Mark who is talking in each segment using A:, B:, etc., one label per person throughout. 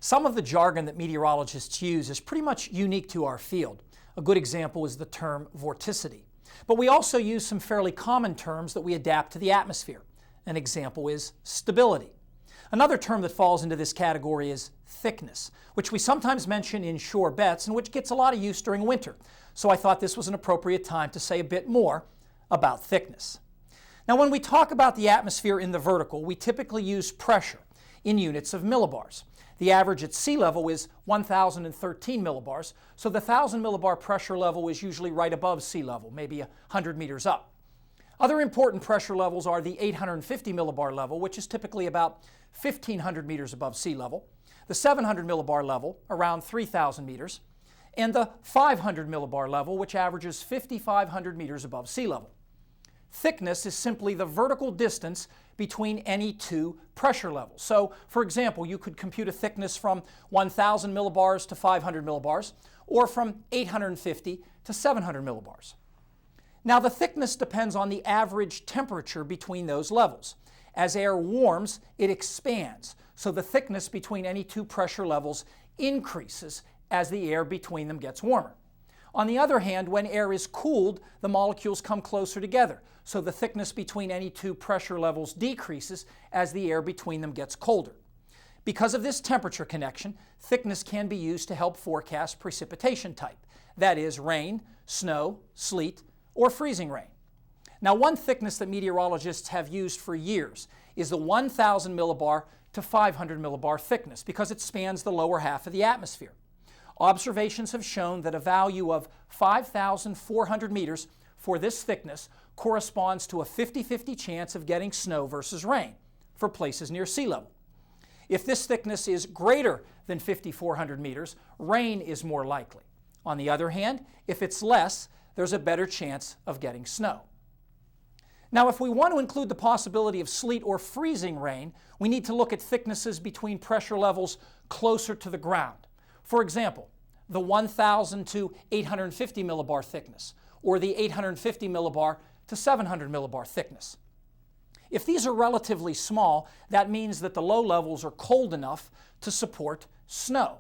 A: Some of the jargon that meteorologists use is pretty much unique to our field. A good example is the term vorticity. But we also use some fairly common terms that we adapt to the atmosphere. An example is stability. Another term that falls into this category is thickness, which we sometimes mention in shore bets and which gets a lot of use during winter. So I thought this was an appropriate time to say a bit more about thickness. Now, when we talk about the atmosphere in the vertical, we typically use pressure in units of millibars. The average at sea level is 1,013 millibars, so the 1,000 millibar pressure level is usually right above sea level, maybe 100 meters up. Other important pressure levels are the 850 millibar level, which is typically about 1,500 meters above sea level, the 700 millibar level, around 3,000 meters, and the 500 millibar level, which averages 5,500 meters above sea level. Thickness is simply the vertical distance between any two pressure levels. So, for example, you could compute a thickness from 1,000 millibars to 500 millibars, or from 850 to 700 millibars. Now, the thickness depends on the average temperature between those levels. As air warms, it expands, so the thickness between any two pressure levels increases as the air between them gets warmer. On the other hand, when air is cooled, the molecules come closer together, so the thickness between any two pressure levels decreases as the air between them gets colder. Because of this temperature connection, thickness can be used to help forecast precipitation type, that is, rain, snow, sleet, or freezing rain. Now, one thickness that meteorologists have used for years is the 1,000 millibar to 500 millibar thickness because it spans the lower half of the atmosphere. Observations have shown that a value of 5,400 meters for this thickness corresponds to a 50-50 chance of getting snow versus rain for places near sea level. If this thickness is greater than 5,400 meters, rain is more likely. On the other hand, if it's less, there's a better chance of getting snow. Now, if we want to include the possibility of sleet or freezing rain, we need to look at thicknesses between pressure levels closer to the ground. For example, the 1,000 to 850 millibar thickness, or the 850 millibar to 700 millibar thickness. If these are relatively small, that means that the low levels are cold enough to support snow.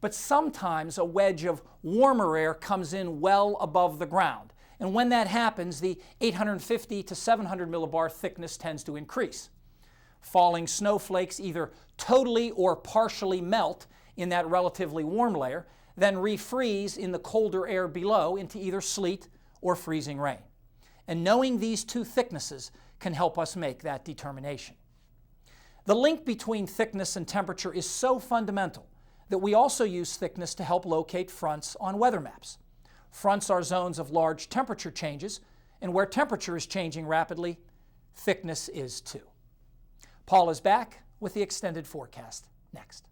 A: But sometimes a wedge of warmer air comes in well above the ground, and when that happens, the 850 to 700 millibar thickness tends to increase. Falling snowflakes either totally or partially melt in that relatively warm layer, then refreeze in the colder air below into either sleet or freezing rain. And knowing these two thicknesses can help us make that determination. The link between thickness and temperature is so fundamental that we also use thickness to help locate fronts on weather maps. Fronts are zones of large temperature changes, and where temperature is changing rapidly, thickness is too. Paul is back with the extended forecast next.